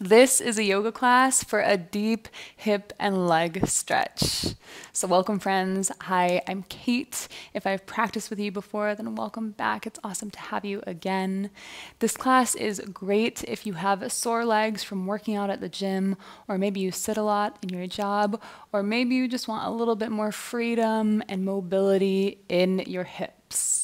This is a yoga class for a deep hip and leg stretch. So welcome friends. Hi, I'm Kate. If I've practiced with you before, then welcome back. It's awesome to have you again. This class is great if you have sore legs from working out at the gym, or maybe you sit a lot in your job, or maybe you just want a little bit more freedom and mobility in your hips.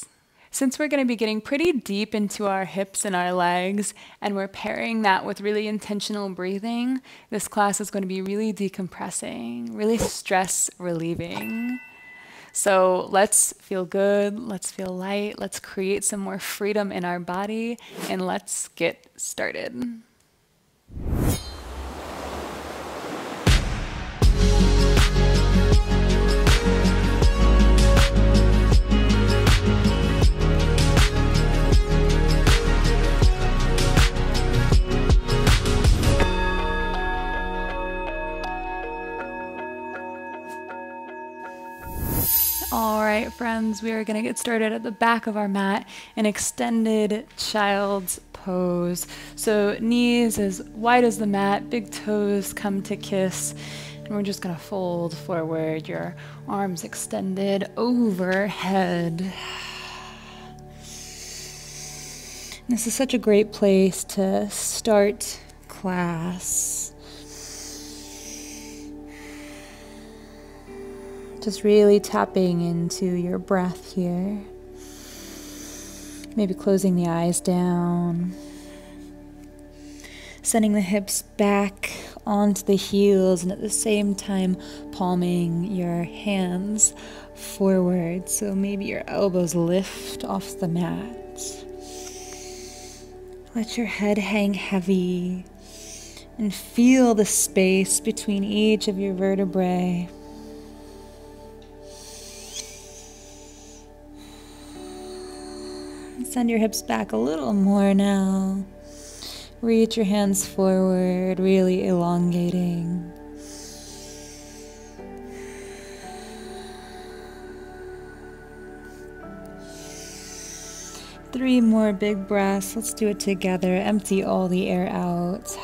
Since we're going to be getting pretty deep into our hips and our legs, and we're pairing that with really intentional breathing, this class is going to be really decompressing, really stress relieving. So let's feel good, let's feel light, let's create some more freedom in our body, and let's get started. All right, friends, we are going to get started at the back of our mat in extended child's pose. So knees as wide as the mat, big toes come to kiss, and we're just going to fold forward, your arms extended overhead. This is such a great place to start class. Just really tapping into your breath here. Maybe closing the eyes down. Sending the hips back onto the heels, and at the same time palming your hands forward. So maybe your elbows lift off the mat. Let your head hang heavy and feel the space between each of your vertebrae. Send your hips back a little more now. Reach your hands forward, really elongating. Three more big breaths. Let's do it together. Empty all the air out.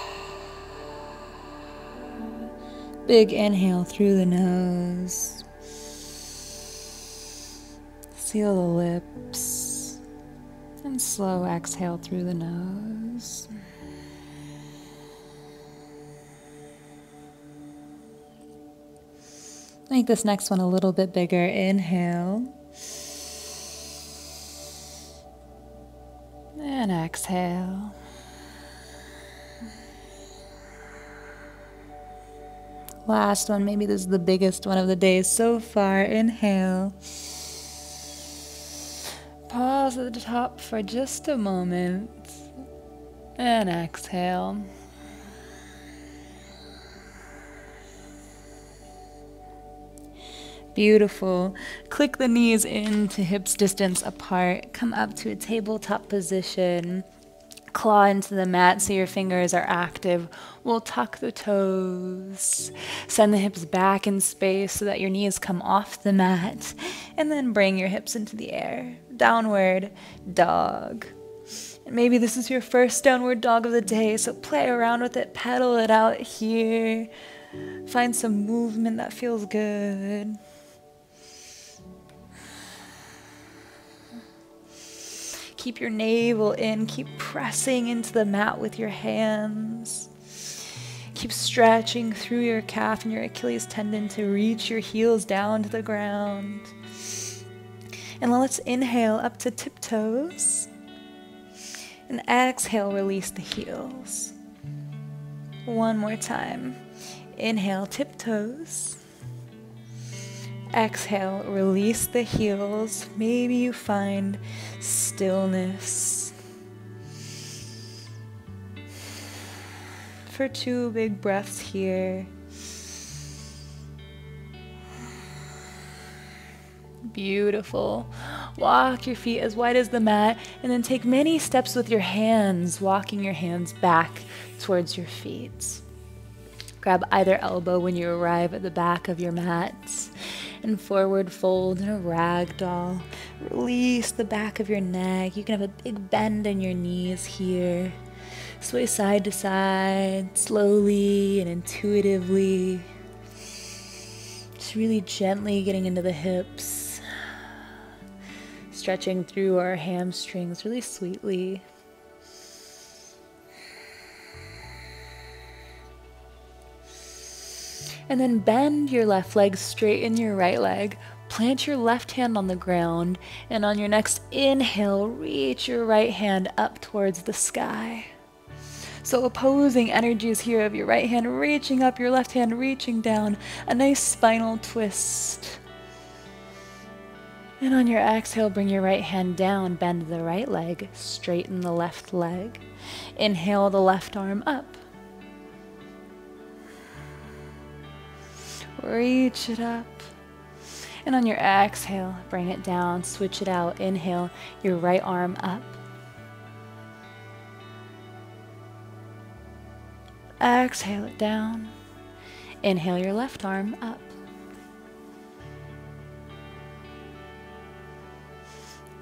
Big inhale through the nose. Seal the lips. And slow exhale through the nose. Make this next one a little bit bigger. Inhale. And exhale. Last one, maybe this is the biggest one of the day so far. Inhale. Pause at the top for just a moment and exhale. Beautiful. Click the knees into hips distance apart. Come up to a tabletop position. Claw into the mat so your fingers are active. We'll tuck the toes. Send the hips back in space so that your knees come off the mat. And then bring your hips into the air. Downward dog. And maybe this is your first downward dog of the day, so play around with it, pedal it out here. Find some movement that feels good. Keep your navel in, keep pressing into the mat with your hands. Keep stretching through your calf and your Achilles tendon to reach your heels down to the ground. And let's inhale up to tiptoes. And exhale, release the heels. One more time. Inhale, tiptoes. Exhale, release the heels. Maybe you find stillness. For two big breaths here. Beautiful. Walk your feet as wide as the mat, and then take many steps with your hands, walking your hands back towards your feet. Grab either elbow when you arrive at the back of your mat, and forward fold in a ragdoll. Release the back of your neck. You can have a big bend in your knees here. Sway side to side, slowly and intuitively. Just really gently getting into the hips. Stretching through our hamstrings really sweetly. And then bend your left leg, straighten your right leg. Plant your left hand on the ground, and on your next inhale, reach your right hand up towards the sky. So opposing energies here of your right hand reaching up, your left hand reaching down, a nice spinal twist. And on your exhale, bring your right hand down, bend the right leg, straighten the left leg. Inhale the left arm up. Reach it up. And on your exhale, bring it down, switch it out. Inhale, your right arm up. Exhale it down. Inhale your left arm up.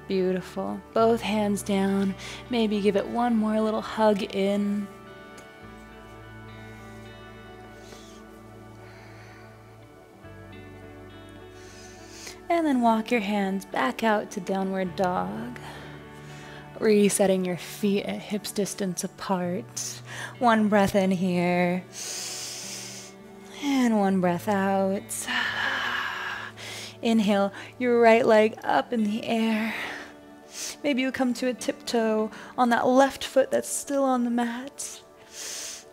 Beautiful. Both hands down. Maybe give it one more little hug in. And then walk your hands back out to downward dog. Resetting your feet at hips distance apart. One breath in here. And one breath out. Inhale your right leg up in the air. Maybe you come to a tiptoe on that left foot that's still on the mat.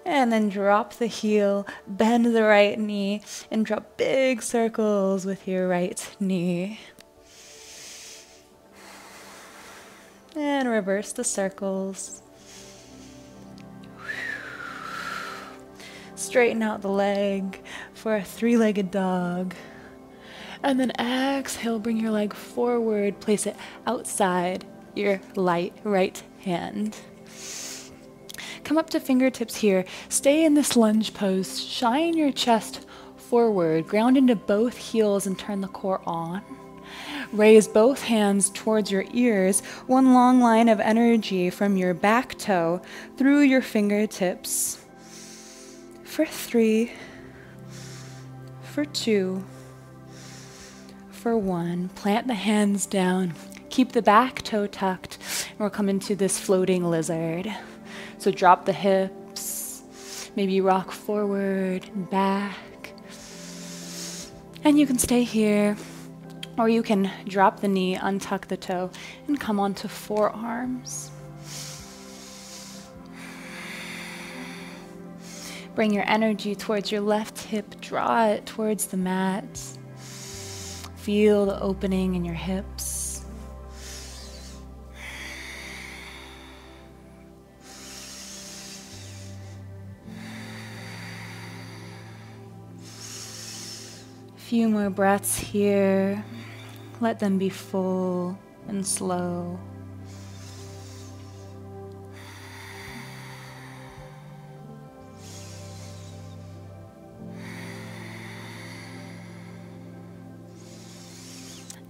And then drop the heel, bend the right knee, and drop big circles with your right knee. And reverse the circles. Straighten out the leg for a three-legged dog. And then exhale, bring your leg forward, place it outside your right hand. Come up to fingertips here. Stay in this lunge pose. Shine your chest forward. Ground into both heels and turn the core on. Raise both hands towards your ears. One long line of energy from your back toe through your fingertips. For 3. For 2. For 1. Plant the hands down. Keep the back toe tucked. And we'll come into this floating lizard. So drop the hips, maybe rock forward and back. And you can stay here, or you can drop the knee, untuck the toe, and come onto forearms. Bring your energy towards your left hip, draw it towards the mat. Feel the opening in your hips. Few more breaths here. Let them be full and slow.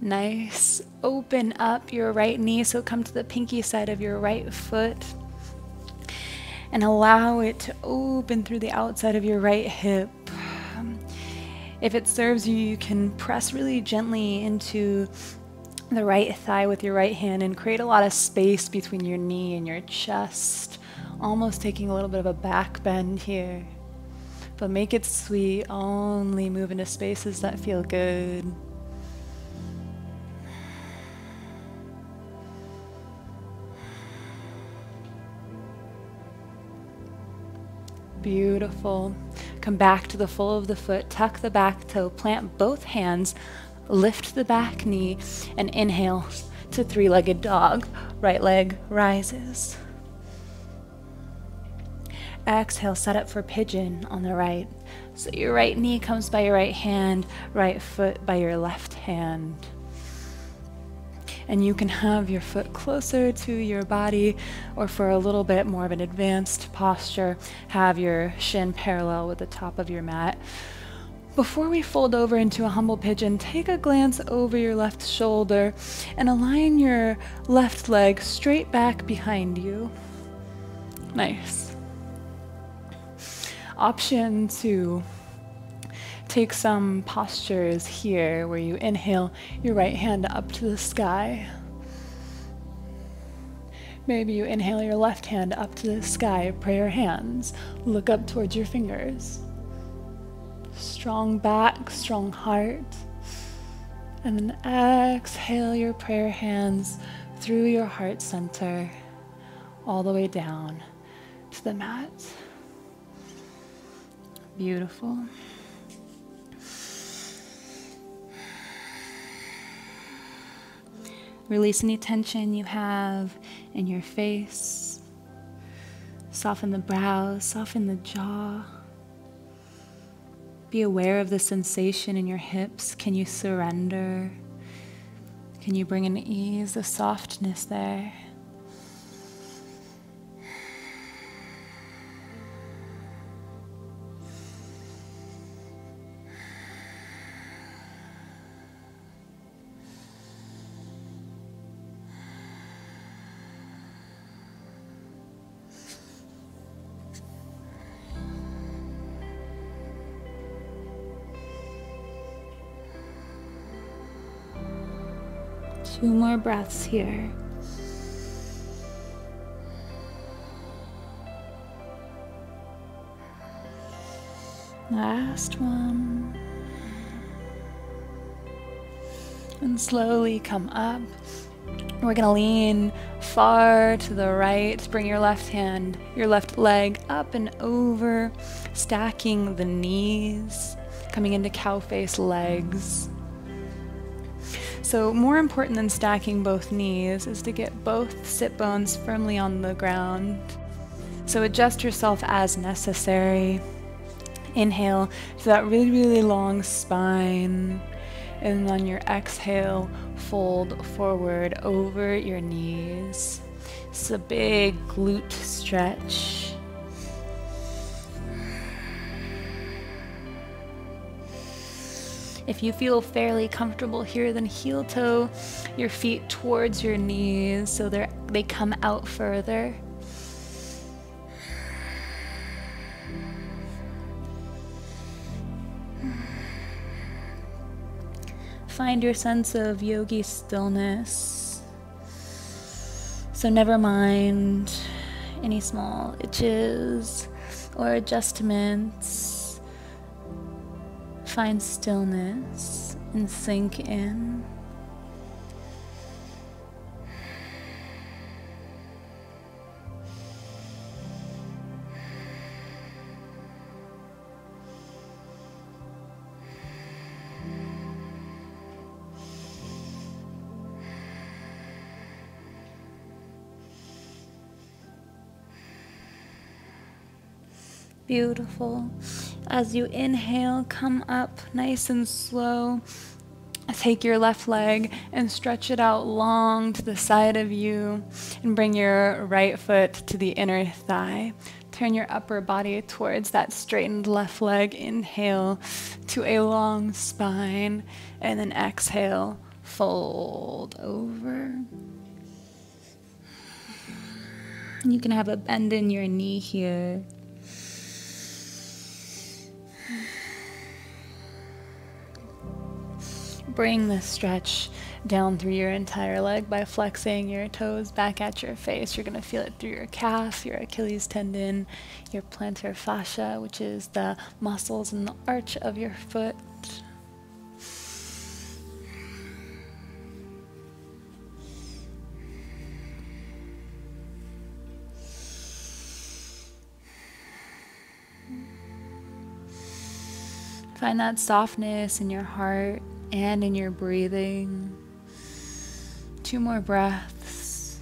Nice. Open up your right knee, so come to the pinky side of your right foot and allow it to open through the outside of your right hip. If it serves you, you can press really gently into the right thigh with your right hand and create a lot of space between your knee and your chest, almost taking a little bit of a back bend here. But make it sweet, only move into spaces that feel good. Beautiful. Come back to the full of the foot, tuck the back toe, plant both hands, lift the back knee, and inhale to three-legged dog. Right leg rises. Exhale, set up for pigeon on the right. So your right knee comes by your right hand, right foot by your left hand. And you can have your foot closer to your body, or for a little bit more of an advanced posture, have your shin parallel with the top of your mat. Before we fold over into a humble pigeon, take a glance over your left shoulder and align your left leg straight back behind you. Nice. option to take some postures here where you inhale your right hand up to the sky. Maybe you inhale your left hand up to the sky, prayer hands, look up towards your fingers. Strong back, strong heart. And then exhale your prayer hands through your heart center, all the way down to the mat. Beautiful. Release any tension you have in your face. Soften the brows, soften the jaw. Be aware of the sensation in your hips. Can you surrender? Can you bring an ease, a softness there? Two more breaths here. Last one. And slowly come up. We're gonna lean far to the right. Bring your left hand, your left leg up and over, stacking the knees, coming into cow face legs. So more important than stacking both knees is to get both sit bones firmly on the ground. So adjust yourself as necessary. Inhale to that really, really long spine. And on your exhale, fold forward over your knees. It's a big glute stretch. If you feel fairly comfortable here, then heel toe your feet towards your knees so they come out further. Find your sense of yogi stillness. So never mind any small itches or adjustments. Find stillness and sink in. Beautiful. As you inhale, come up nice and slow. Take your left leg and stretch it out long to the side of you and bring your right foot to the inner thigh. Turn your upper body towards that straightened left leg. Inhale to a long spine and then exhale, fold over. You can have a bend in your knee here. Bring the stretch down through your entire leg by flexing your toes back at your face. You're going to feel it through your calf, your Achilles tendon, your plantar fascia, which is the muscles in the arch of your foot. Find that softness in your heart and in your breathing. 2 more breaths.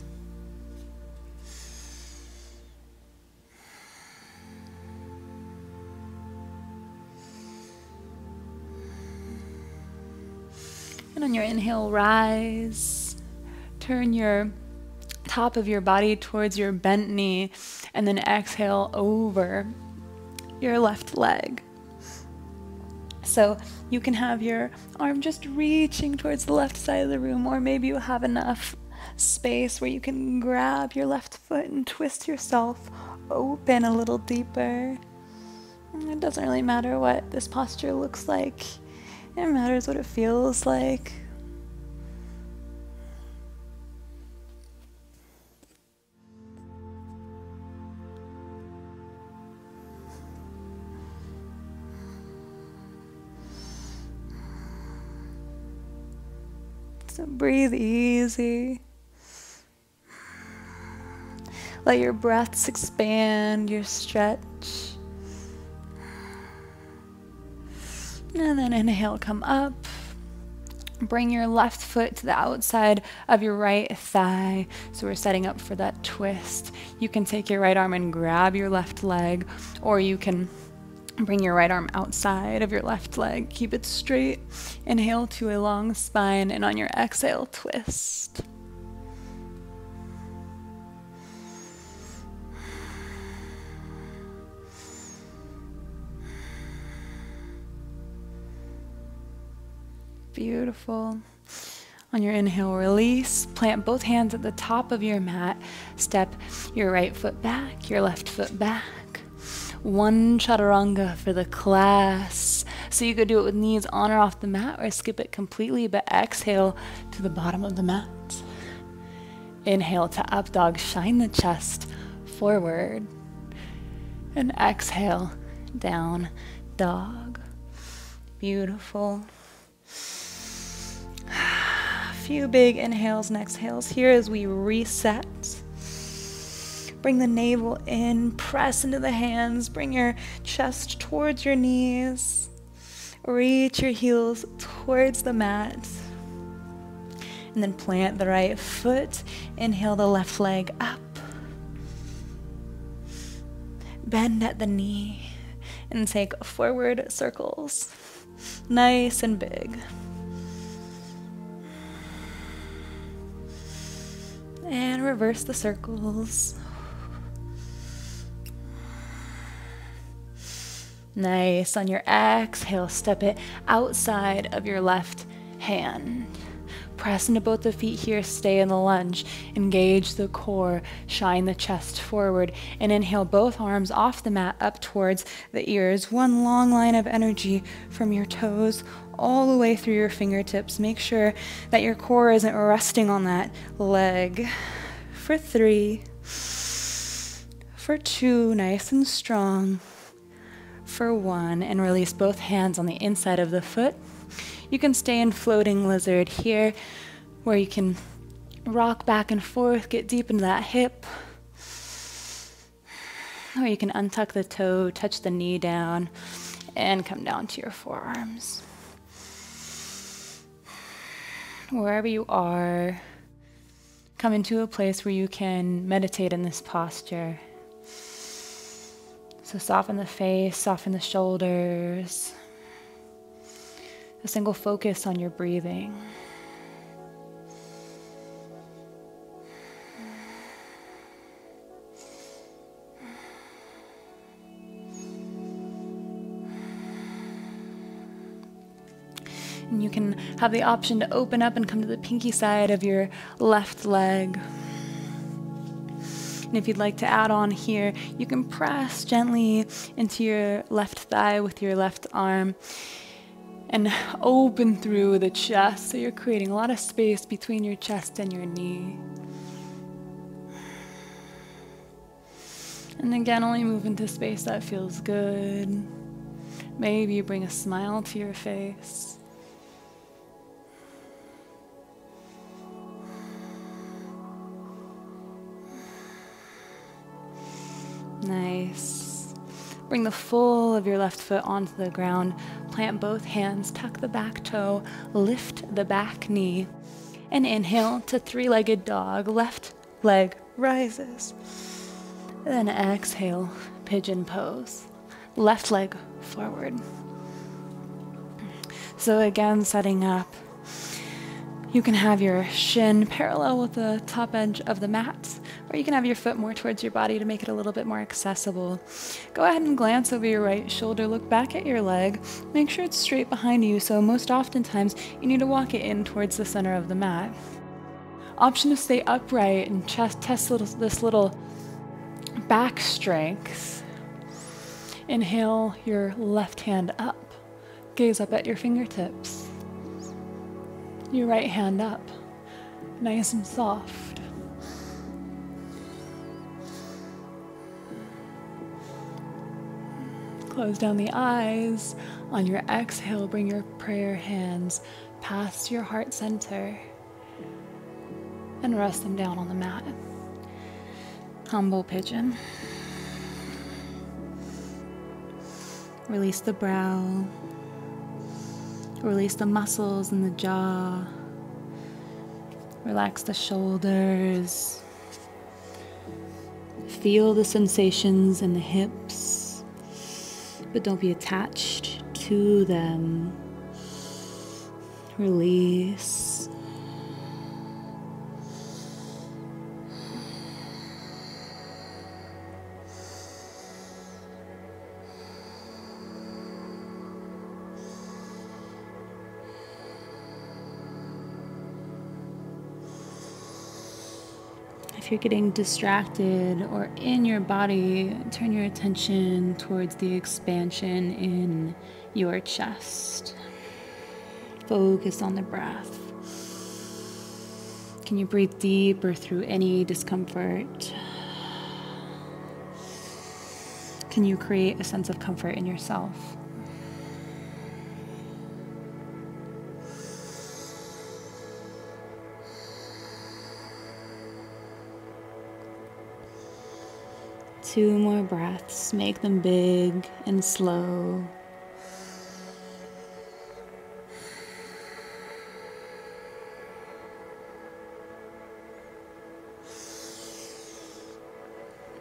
And on your inhale, rise. Turn your top of your body towards your bent knee, and then exhale over your left leg. So you can have your arm just reaching towards the left side of the room, or maybe you have enough space where you can grab your left foot and twist yourself open a little deeper. It doesn't really matter what this posture looks like. It matters what it feels like. So breathe easy. Let your breaths expand, your stretch. And then inhale, come up. Bring your left foot to the outside of your right thigh. So we're setting up for that twist. You can take your right arm and grab your left leg, or you can bring your right arm outside of your left leg. Keep it straight. Inhale to a long spine, and on your exhale, twist. Beautiful. On your inhale, release. Plant both hands at the top of your mat. Step your right foot back, your left foot back. One chaturanga for the class. So you could do it with knees on or off the mat, or skip it completely, but exhale to the bottom of the mat. Inhale to up dog, shine the chest forward. And exhale, down dog. Beautiful. Few big inhales and exhales here as we reset. Bring the navel in, press into the hands, bring your chest towards your knees. Reach your heels towards the mat. And then plant the right foot. Inhale the left leg up. Bend at the knee and take forward circles. Nice and big. And reverse the circles. Nice. On your exhale, step it outside of your left hand. Press into both the feet here. Stay in the lunge. Engage the core. Shine the chest forward. And inhale both arms off the mat up towards the ears. One long line of energy from your toes all the way through your fingertips. Make sure that your core isn't resting on that leg. For 3. For 2, nice and strong. For 1, and release both hands on the inside of the foot. You can stay in floating lizard here, where you can rock back and forth, get deep into that hip. Or you can untuck the toe, touch the knee down, and come down to your forearms. Wherever you are, come into a place where you can meditate in this posture. So soften the face, soften the shoulders. A single focus on your breathing. And you can have the option to open up and come to the pinky side of your left leg. And if you'd like to add on here, you can press gently into your left thigh with your left arm and open through the chest. So you're creating a lot of space between your chest and your knee. And again, only move into space that feels good. Maybe you bring a smile to your face. Nice. Bring the full of your left foot onto the ground. Plant both hands, tuck the back toe, lift the back knee, and inhale to 3-legged dog. Left leg rises. Then exhale, pigeon pose. Left leg forward. So again, setting up. You can have your shin parallel with the top edge of the mat, or you can have your foot more towards your body to make it a little bit more accessible. Go ahead and glance over your right shoulder, look back at your leg, make sure it's straight behind you, so most oftentimes you need to walk it in towards the center of the mat. Option to stay upright and test this little back strength. Inhale your left hand up. Gaze up at your fingertips. Your right hand up, nice and soft. Close down the eyes. On your exhale, bring your prayer hands past your heart center and rest them down on the mat. Humble pigeon. Release the brow. Release the muscles in the jaw. Relax the shoulders. Feel the sensations in the hips, but don't be attached to them. Release. If you're getting distracted or in your body, turn your attention towards the expansion in your chest. Focus on the breath. Can you breathe deeper through any discomfort? Can you create a sense of comfort in yourself? Two more breaths, make them big and slow.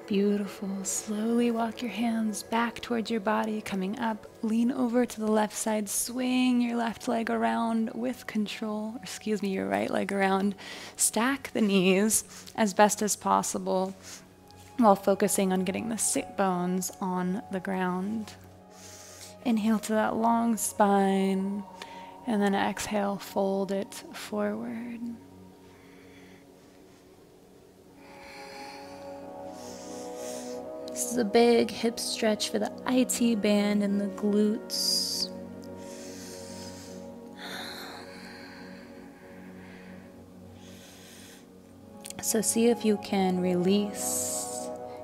Beautiful. Slowly walk your hands back towards your body, coming up. Lean over to the left side, swing your left leg around with control, your right leg around. Stack the knees as best as possible, while focusing on getting the sit bones on the ground. Inhale to that long spine, and then exhale, fold it forward. This is a big hip stretch for the IT band and the glutes. So see if you can release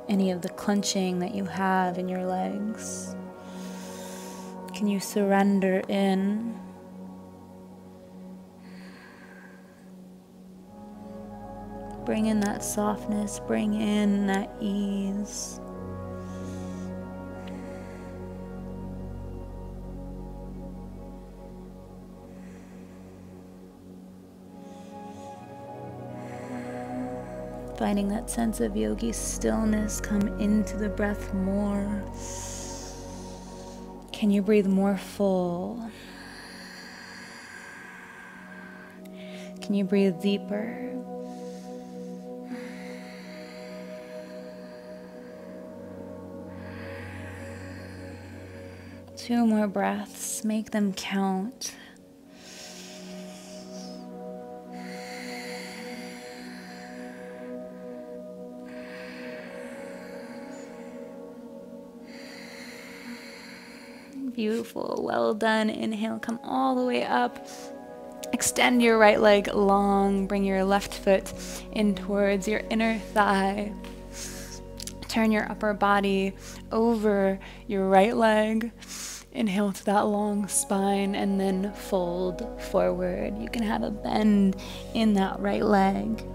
any of the clenching that you have in your legs. Can you surrender in? Bring in that softness, bring in that ease. Finding that sense of yogi stillness, come into the breath more. Can you breathe more full? Can you breathe deeper? Two more breaths, make them count. Beautiful, well done. Inhale, come all the way up. Extend your right leg long. Bring your left foot in towards your inner thigh. Turn your upper body over your right leg. Inhale to that long spine and then fold forward. You can have a bend in that right leg.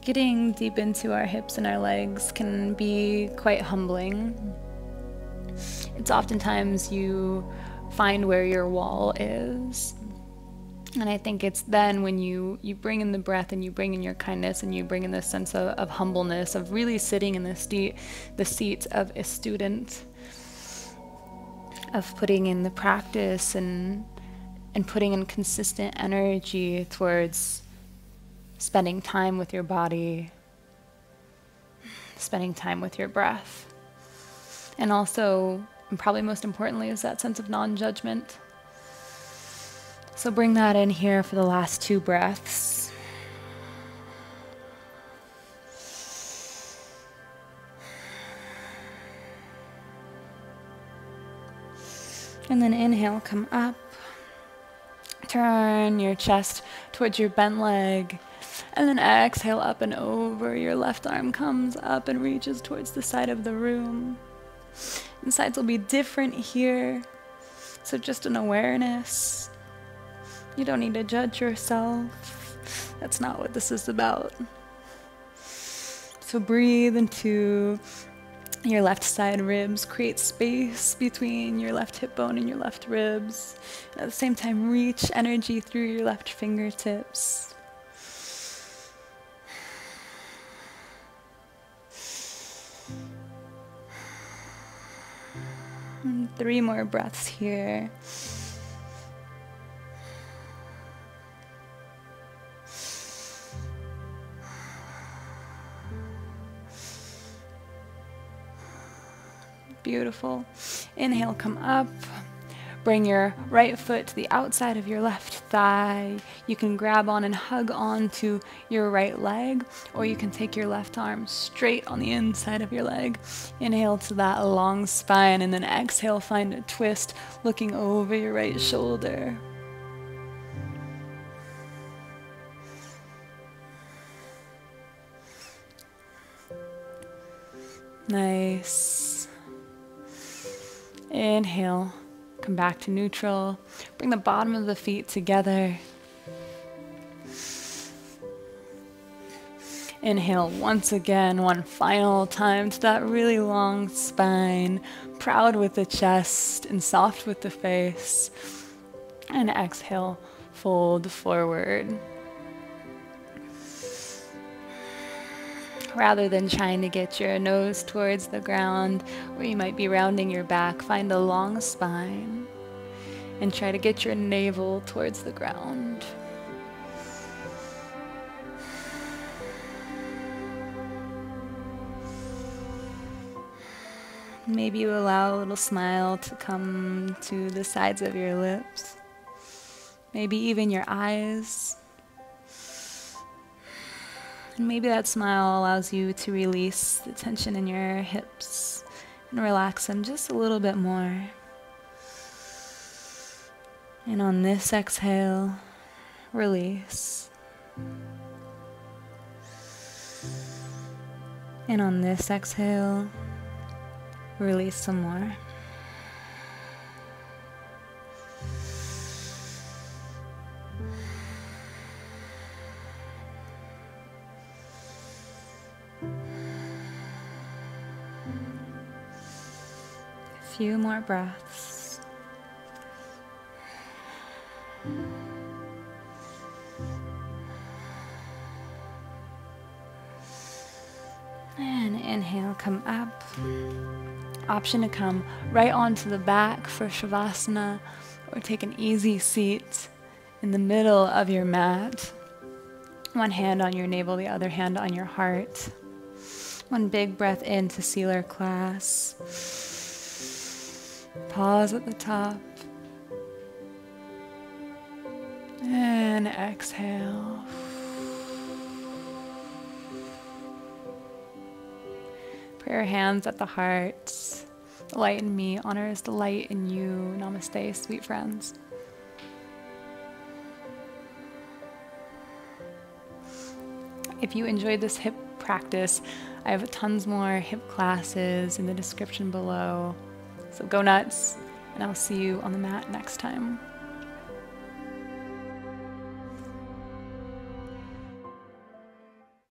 Getting deep into our hips and our legs can be quite humbling. It's oftentimes you find where your wall is. And I think it's then when you bring in the breath and you bring in your kindness and you bring in this sense of humbleness, of really sitting in the seat of a student, of putting in the practice and putting in consistent energy towards spending time with your body, spending time with your breath. And also, and probably most importantly, is that sense of non-judgment. So bring that in here for the last 2 breaths. And then inhale, come up. Turn your chest towards your bent leg. And then exhale up and over. Your left arm comes up and reaches towards the side of the room. And sides will be different here. So just an awareness. You don't need to judge yourself. That's not what this is about. So breathe into your left side ribs. Create space between your left hip bone and your left ribs. And at the same time, reach energy through your left fingertips. And 3 more breaths here. Beautiful. Inhale, come up. Bring your right foot to the outside of your left thigh. You can grab on and hug on to your right leg, or you can take your left arm straight on the inside of your leg. Inhale to that long spine, and then exhale, find a twist, looking over your right shoulder. Nice. Inhale, come back to neutral. Bring the bottom of the feet together. Inhale once again, one final time to that really long spine, proud with the chest and soft with the face. And exhale, fold forward. Rather than trying to get your nose towards the ground, where you might be rounding your back, find a long spine and try to get your navel towards the ground. Maybe you allow a little smile to come to the sides of your lips, maybe even your eyes. And maybe that smile allows you to release the tension in your hips and relax them just a little bit more. And on this exhale, release. And on this exhale, release some more. Few more breaths. And inhale, come up. Option to come right onto the back for Shavasana, or take an easy seat in the middle of your mat. One hand on your navel, the other hand on your heart. One big breath into Sealer class. Pause at the top. And exhale. Put your hands at the heart. The light in me honors the light in you. Namaste, sweet friends. If you enjoyed this hip practice, I have tons more hip classes in the description below. So go nuts, and I'll see you on the mat next time.